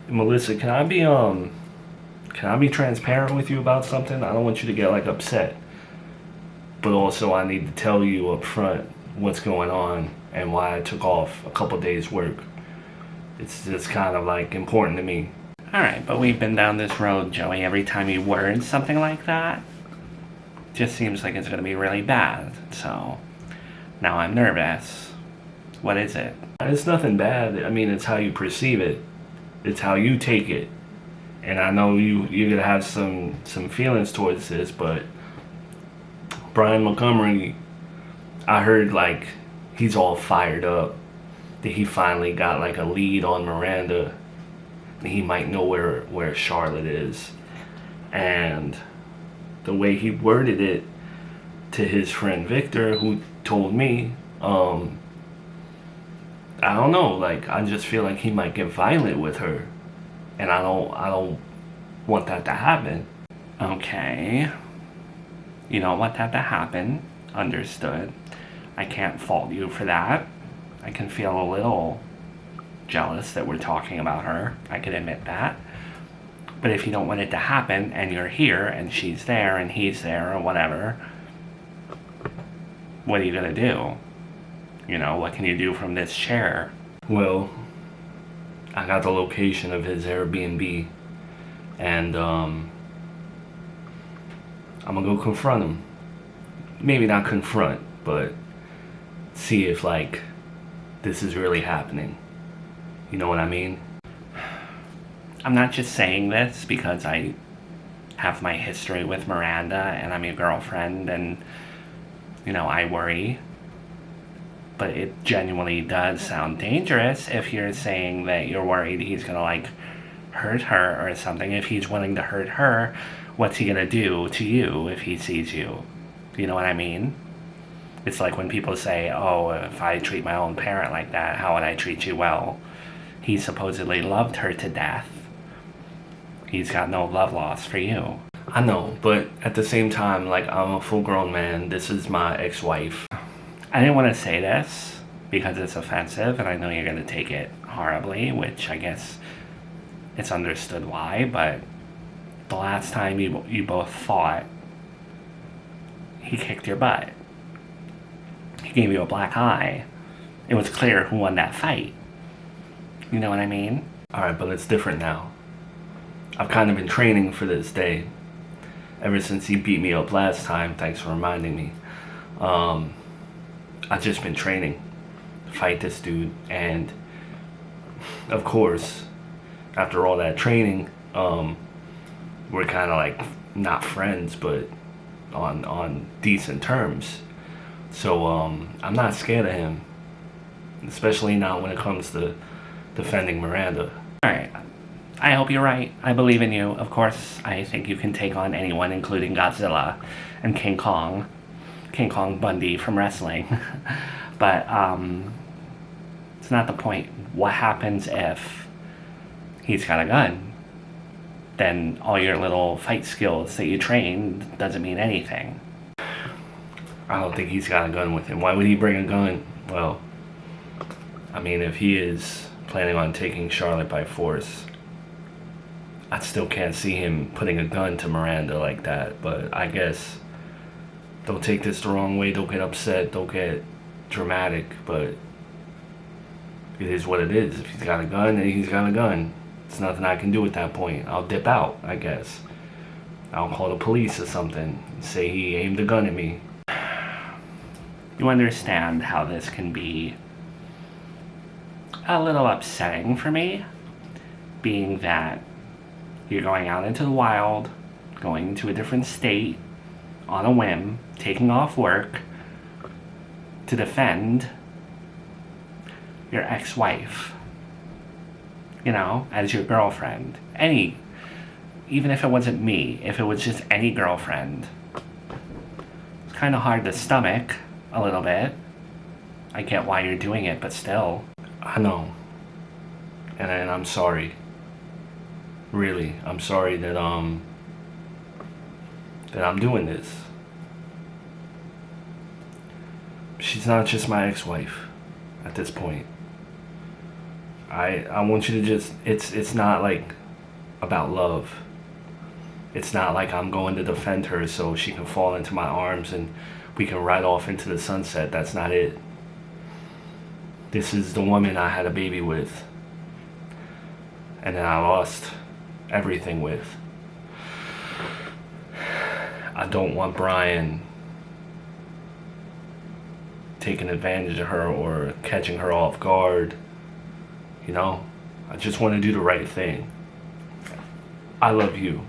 Melissa, can I be transparent with you about something? I don't want you to get like upset, but also I need to tell you up front what's going on and why I took off a couple days work. It's just kind of like important to me. Alright, but we've been down this road, Joey. Every time you word something like that, just seems like it's gonna be really bad. So now I'm nervous. What is it? It's nothing bad. I mean, it's how you perceive it. It's how you take it. And I know you're gonna have some feelings towards this, but Brian Montgomery, I heard like he's all fired up that he finally got like a lead on Miranda. And he might know where Charlotte is, and the way he worded it to his friend Victor, who told me, I don't know, like I just feel like he might get violent with her, and I don't want that to happen. Okay. You don't want that to happen. Understood. I can't fault you for that. I can feel a little jealous that we're talking about her. I can admit that. But if you don't want it to happen and you're here and she's there and he's there or whatever, what are you gonna do? You know, what can you do from this chair? Well, I got the location of his Airbnb, and I'm gonna go confront him. Maybe not confront, but see if like this is really happening. You know what I mean? I'm not just saying this because I have my history with Miranda and I'm your girlfriend and, you know, I worry. But it genuinely does sound dangerous if you're saying that you're worried he's gonna, like, hurt her or something. If he's willing to hurt her, what's he gonna do to you if he sees you? You know what I mean? It's like when people say, oh, if I treat my own parent like that, how would I treat you? Well, he supposedly loved her to death. He's got no love lost for you. I know, but at the same time, like I'm a full-grown man. This is my ex-wife. I didn't want to say this because it's offensive and I know you're going to take it horribly, which I guess it's understood why, but the last time you both fought, he kicked your butt. He gave you a black eye. It was clear who won that fight. You know what I mean? Alright, but it's different now. I've kind of been training for this day. Ever since he beat me up last time, thanks for reminding me. I've just been training to fight this dude, and of course, after all that training, we're kind of like not friends, but on decent terms. So I'm not scared of him, especially not when it comes to defending Miranda. Alright. I hope you're right. I believe in you. Of course, I think you can take on anyone, including Godzilla and King Kong. King Kong Bundy from wrestling. But, it's not the point. What happens if he's got a gun? Then all your little fight skills that you train doesn't mean anything. I don't think he's got a gun with him. Why would he bring a gun? Well, I mean, if he is planning on taking Charlotte by force, I still can't see him putting a gun to Miranda like that. But I guess, don't take this the wrong way, don't get upset, don't get dramatic, but it is what it is. If he's got a gun, then he's got a gun. There's nothing I can do at that point. I'll dip out, I guess. I'll call the police or something and say he aimed a gun at me. You understand how this can be a little upsetting for me, being that you're going out into the wild, going to a different state on a whim, taking off work to defend your ex-wife, you know, as your girlfriend. Even if it wasn't me, if it was just any girlfriend, it's kind of hard to stomach a little bit. I get why you're doing it, but still. I know. And I'm sorry. Really, I'm sorry that I'm doing this. She's not just my ex-wife at this point. I want you to just, it's not like about love. It's not like I'm going to defend her so she can fall into my arms and we can ride off into the sunset. That's not it. This is the woman I had a baby with. And then I lost everything with. I don't want Brian taking advantage of her or catching her off guard. You know? I just want to do the right thing. I love you.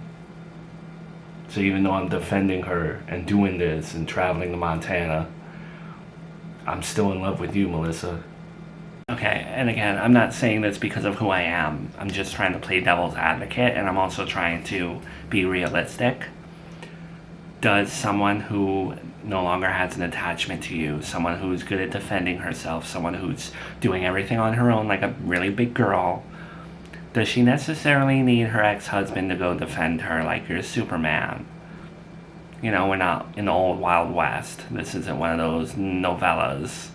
So even though I'm defending her and doing this and traveling to Montana, I'm still in love with you, Melissa. Okay, and again, I'm not saying this because of who I am. I'm just trying to play devil's advocate, and I'm also trying to be realistic. Does someone who no longer has an attachment to you, someone who's good at defending herself, someone who's doing everything on her own like a really big girl, does she necessarily need her ex-husband to go defend her like you're Superman? You know, we're not in the old Wild West. This isn't one of those novellas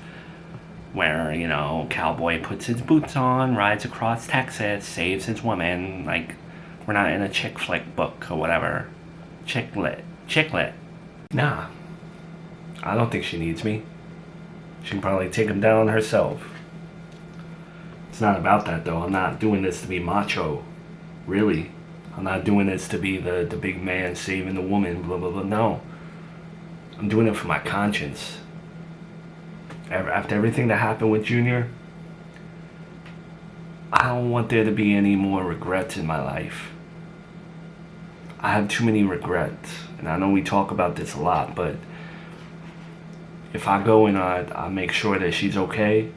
where, you know, cowboy puts his boots on, rides across Texas, saves his woman. Like, we're not in a chick flick book or whatever. Chick lit. Nah. I don't think she needs me. She can probably take him down herself. It's not about that, though. I'm not doing this to be macho. Really. I'm not doing this to be the big man saving the woman, blah, blah, blah. No. I'm doing it for my conscience. After everything that happened with Junior, I don't want there to be any more regrets in my life. I have too many regrets. And I know we talk about this a lot, but if I go and I make sure that she's okay,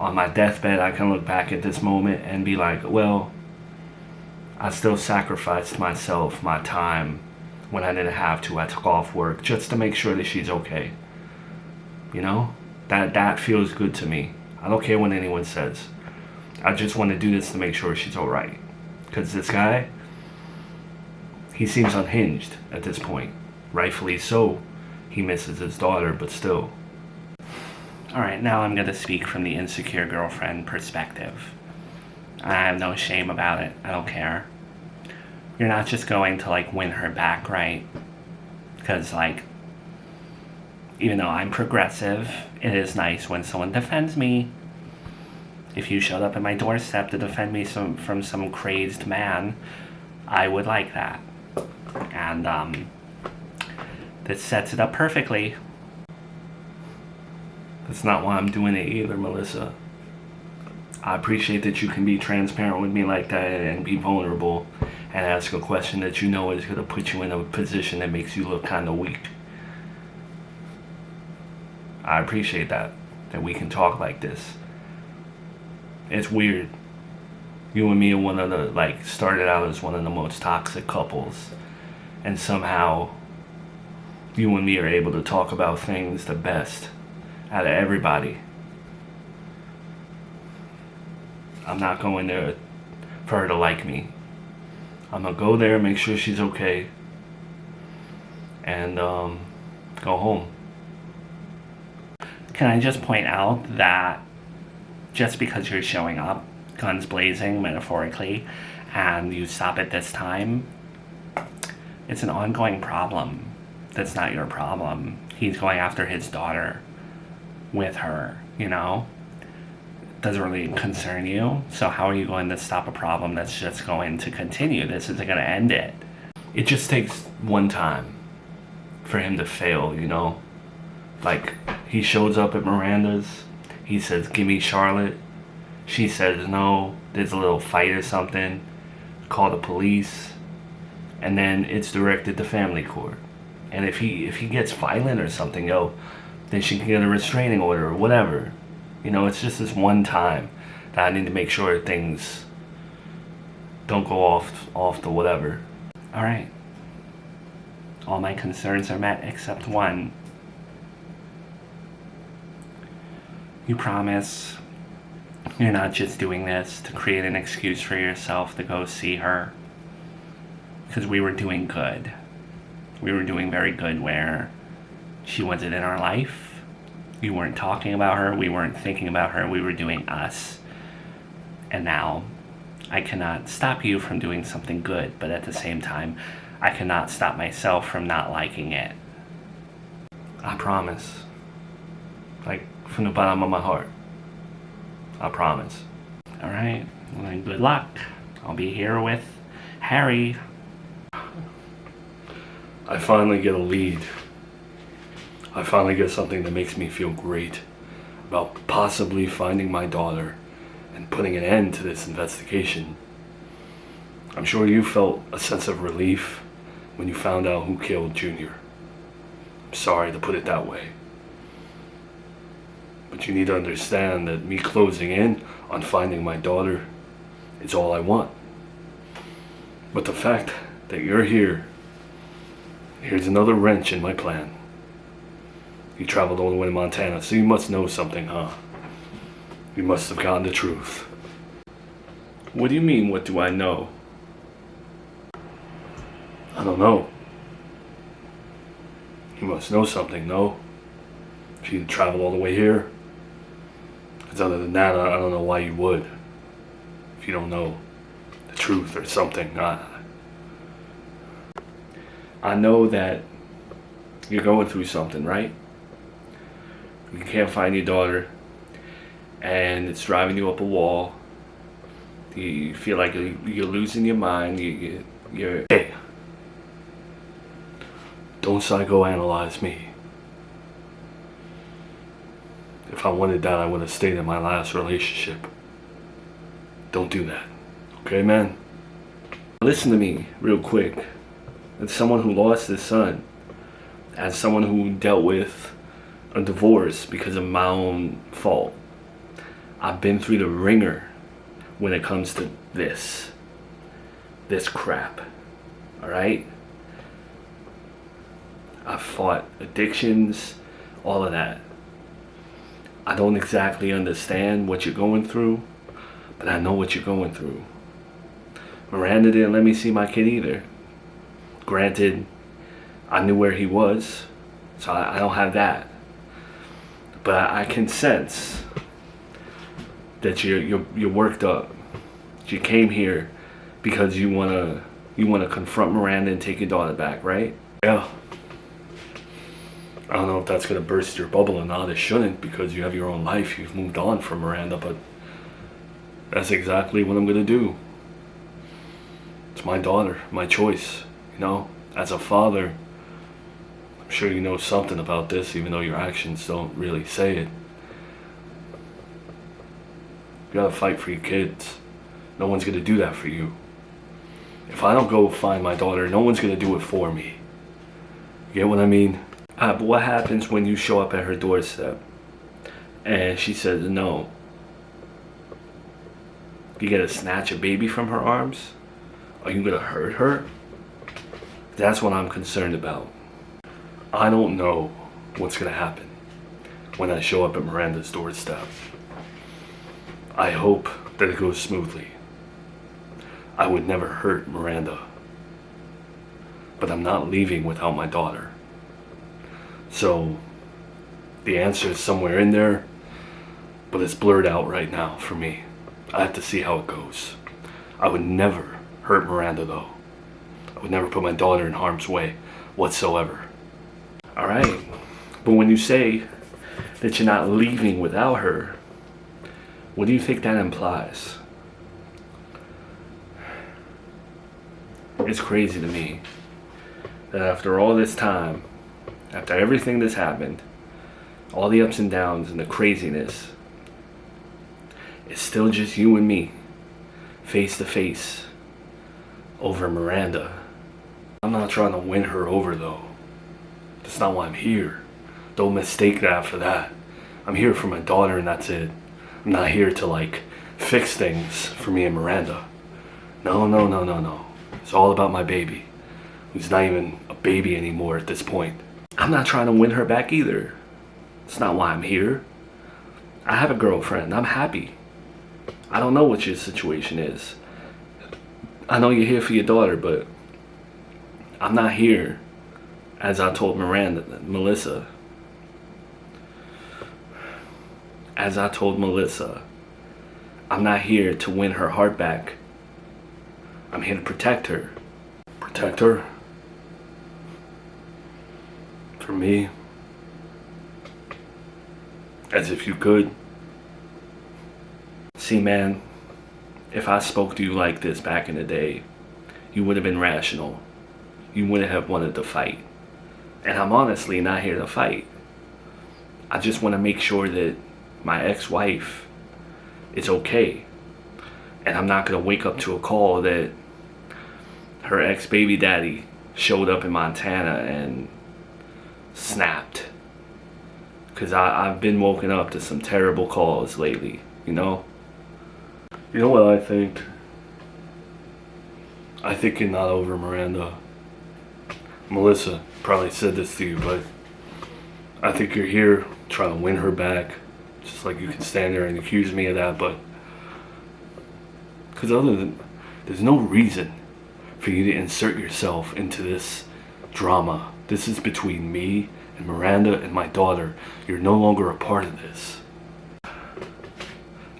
on my deathbed I can look back at this moment and be like, well, I still sacrificed myself, my time, when I didn't have to. I took off work just to make sure that she's okay. You know? That feels good to me. I don't care what anyone says. I just want to do this to make sure she's alright. Because this guy, he seems unhinged at this point. Rightfully so. He misses his daughter, but still. Alright, now I'm going to speak from the insecure girlfriend perspective. I have no shame about it. I don't care. You're not just going to, like, win her back, right? Because, like, even though I'm progressive, it is nice when someone defends me. If you showed up at my doorstep to defend me from some crazed man, I would like that. And, this sets it up perfectly. That's not why I'm doing it either, Melissa. I appreciate that you can be transparent with me like that and be vulnerable and ask a question that you know is going to put you in a position that makes you look kind of weak. I appreciate that we can talk like this. It's weird. You and me are one of the, like, started out as one of the most toxic couples, and somehow you and me are able to talk about things the best out of everybody. I'm not going there for her to like me. I'm gonna go there, make sure she's okay, and go home. Can I just point out that just because you're showing up, guns blazing, metaphorically, and you stop at this time, it's an ongoing problem. That's not your problem. He's going after his daughter with her, you know? Doesn't really concern you. So how are you going to stop a problem that's just going to continue? This isn't going to end it. It just takes one time for him to fail, you know? Like, he shows up at Miranda's. He says, give me Charlotte. She says no. There's a little fight or something. Call the police. And then it's directed to family court. And if he gets violent or something, then she can get a restraining order or whatever. You know, it's just this one time that I need to make sure things don't go off to whatever. All right. All my concerns are met except one. You promise you're not just doing this to create an excuse for yourself to go see her? Because we were doing good. We were doing very good where she wasn't in our life. You weren't talking about her. We weren't thinking about her. We were doing us. And now, I cannot stop you from doing something good, but at the same time, I cannot stop myself from not liking it. I promise. Like, from the bottom of my heart. I promise. Alright, well then good luck. I'll be here with Harry. I finally get a lead. I finally get something that makes me feel great about possibly finding my daughter and putting an end to this investigation. I'm sure you felt a sense of relief when you found out who killed Junior. I'm sorry to put it that way. But you need to understand that me closing in on finding my daughter is all I want. But the fact that you're here, here's another wrench in my plan. You traveled all the way to Montana, so you must know something, huh? You must have gotten the truth. What do you mean, what do I know? I don't know. You must know something, no? If you traveled all the way here. Because other than that, I don't know why you would. If you don't know the truth or something. I know that you're going through something, right? You can't find your daughter, and it's driving you up a wall. You feel like you're losing your mind. You're Hey! Don't psychoanalyze me. If I wanted that, I would have stayed in my last relationship. Don't do that. Okay, man? Listen to me real quick. As someone who lost his son, as someone who dealt with a divorce because of my own fault, I've been through the ringer when it comes to this crap. Alright? I've fought addictions, all of that. I don't exactly understand what you're going through, but I know what you're going through. Miranda didn't let me see my kid either. Granted, I knew where he was, so I don't have that. But I can sense that you're worked up. You came here because you wanna confront Miranda and take your daughter back, right? Yeah. I don't know if that's gonna burst your bubble or not. It shouldn't, because you have your own life. You've moved on from Miranda, but that's exactly what I'm gonna do. It's my daughter, my choice. You know, as a father, I'm sure you know something about this, even though your actions don't really say it. You gotta fight for your kids. No one's gonna do that for you. If I don't go find my daughter, no one's gonna do it for me. You get what I mean? But what happens when you show up at her doorstep and she says no? You gonna snatch a baby from her arms? Are you gonna hurt her? That's what I'm concerned about. I don't know what's gonna happen when I show up at Miranda's doorstep. I hope that it goes smoothly. I would never hurt Miranda. But I'm not leaving without my daughter. So, the answer is somewhere in there, but it's blurred out right now for me. I have to see how it goes. I would never hurt Miranda, though. I would never put my daughter in harm's way whatsoever. Alright, but when you say that you're not leaving without her, what do you think that implies? It's crazy to me that after all this time, after everything that's happened, all the ups and downs and the craziness, it's still just you and me, face to face, over Miranda. I'm not trying to win her over, though. That's not why I'm here. Don't mistake that for that. I'm here for my daughter, and that's it. I'm not here to, like, fix things for me and Miranda. No. It's all about my baby, who's not even a baby anymore at this point. I'm not trying to win her back either. It's not why I'm here. I have a girlfriend. I'm happy. I don't know what your situation is. I know you're here for your daughter, but I'm not here, as I told Melissa. As I told Melissa, I'm not here to win her heart back. I'm here to protect her. Protect her? For me? As if you could. See, man, if I spoke to you like this back in the day, you would have been rational. You wouldn't have wanted to fight. And I'm honestly not here to fight. I just want to make sure that my ex-wife is okay. And I'm not going to wake up to a call that her ex-baby daddy showed up in Montana and snapped. Because I've been woken up to some terrible calls lately, you know? You know what I think? I think you're not over Miranda. Melissa probably said this to you, but I think you're here trying to win her back. Just like you can stand there and accuse me of that, but because there's no reason for you to insert yourself into this drama. This is between me and Miranda and my daughter. You're no longer a part of this.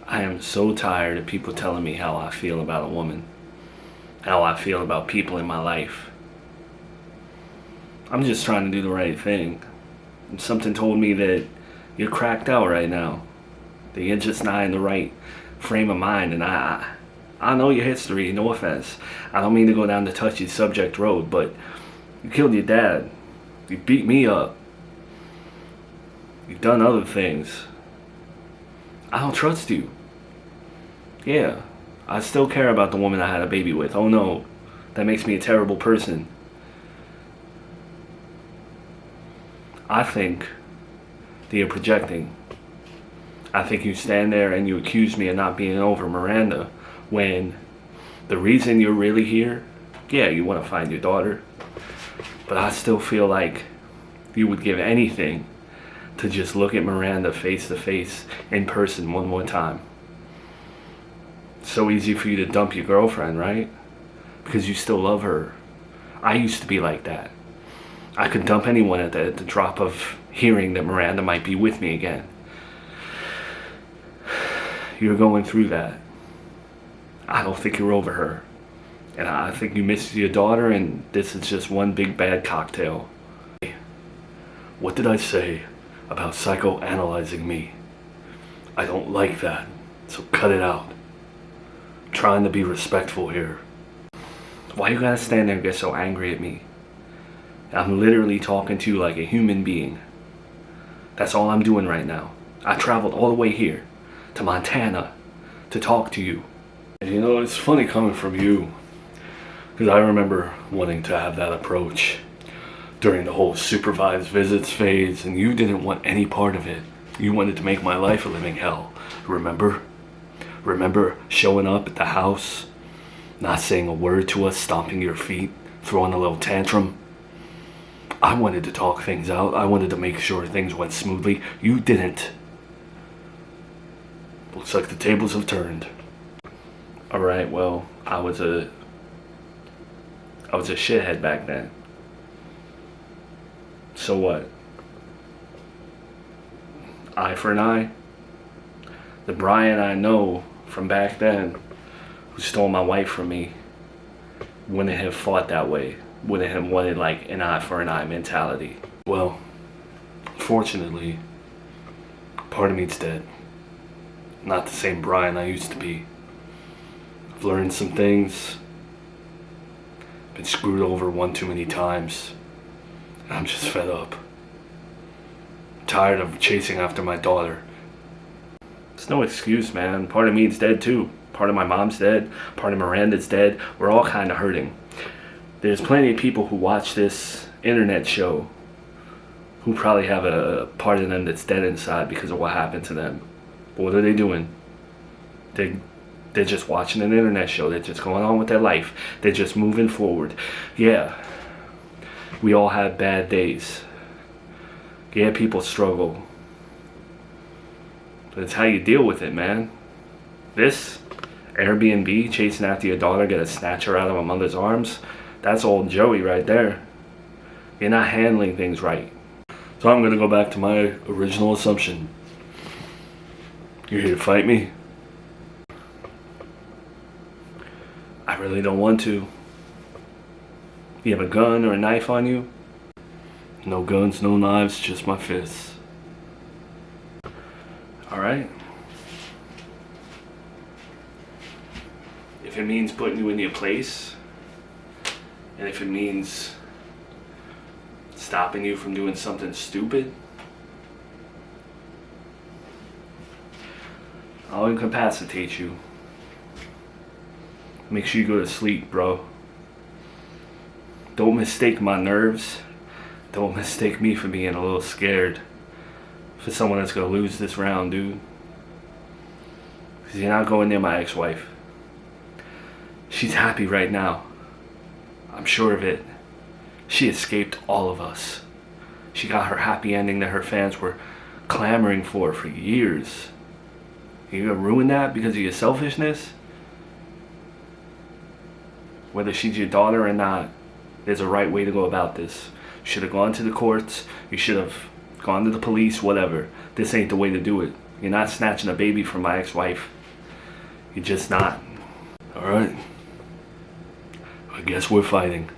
I am so tired of people telling me how I feel about a woman, how I feel about people in my life. I'm just trying to do the right thing. And something told me that you're cracked out right now, that you're just not in the right frame of mind. And I know your history, no offense. I don't mean to go down the touchy subject road, but you killed your dad. You beat me up. You've done other things. I don't trust you. Yeah, I still care about the woman I had a baby with. Oh no, that makes me a terrible person. I think that you're projecting. I think you stand there and you accuse me of not being over Miranda when the reason you're really here, yeah, you want to find your daughter, but I still feel like you would give anything to just look at Miranda face to face in person one more time. It's so easy for you to dump your girlfriend, right? Because you still love her. I used to be like that. I could dump anyone at the drop of hearing that Miranda might be with me again. You're going through that. I don't think you're over her. And I think you miss your daughter, and this is just one big bad cocktail. What did I say about psychoanalyzing me? I don't like that, so cut it out. I'm trying to be respectful here. Why you gotta stand there and get so angry at me? I'm literally talking to you like a human being. That's all I'm doing right now. I traveled all the way here to Montana to talk to you. And you know, it's funny coming from you, because I remember wanting to have that approach during the whole supervised visits phase, and you didn't want any part of it. You wanted to make my life a living hell. Remember? Remember showing up at the house, not saying a word to us, stomping your feet, throwing a little tantrum? I wanted to talk things out. I wanted to make sure things went smoothly. You didn't. Looks like the tables have turned. Alright, well, I was a shithead back then. So what? Eye for an eye? The Brian I know from back then, who stole my wife from me, wouldn't have fought that way. Wouldn't have wanted like an eye for an eye mentality. Well, fortunately, part of me's dead. Not the same Brian I used to be. I've learned some things. Been screwed over one too many times. And I'm just fed up. I'm tired of chasing after my daughter. It's no excuse, man. Part of me's dead too. Part of my mom's dead. Part of Miranda's dead. We're all kind of hurting. There's plenty of people who watch this internet show who probably have a part of them that's dead inside because of what happened to them. But what are they doing? They're just watching an internet show. They're just going on with their life. They're just moving forward. Yeah, we all have bad days. Yeah, people struggle. But it's how you deal with it, man. This Airbnb, chasing after your daughter, gonna snatch her out of a mother's arms, that's old Joey right there. You're not handling things right. So I'm gonna go back to my original assumption. You're here to fight me? really don't want to. You have a gun or a knife on you? No guns, no knives, just my fists. Alright? If it means putting you in your place, and if it means stopping you from doing something stupid, I'll incapacitate you. Make sure you go to sleep, bro. Don't mistake my nerves. Don't mistake me for being a little scared for someone that's gonna lose this round, dude. Because you're not going near my ex-wife. She's happy right now. I'm sure of it. She escaped all of us. She got her happy ending that her fans were clamoring for years. You're gonna ruin that because of your selfishness? Whether she's your daughter or not, there's a right way to go about this. You should have gone to the courts. You should have gone to the police, whatever. This ain't the way to do it. You're not snatching a baby from my ex-wife. You're just not. Alright. I guess we're fighting.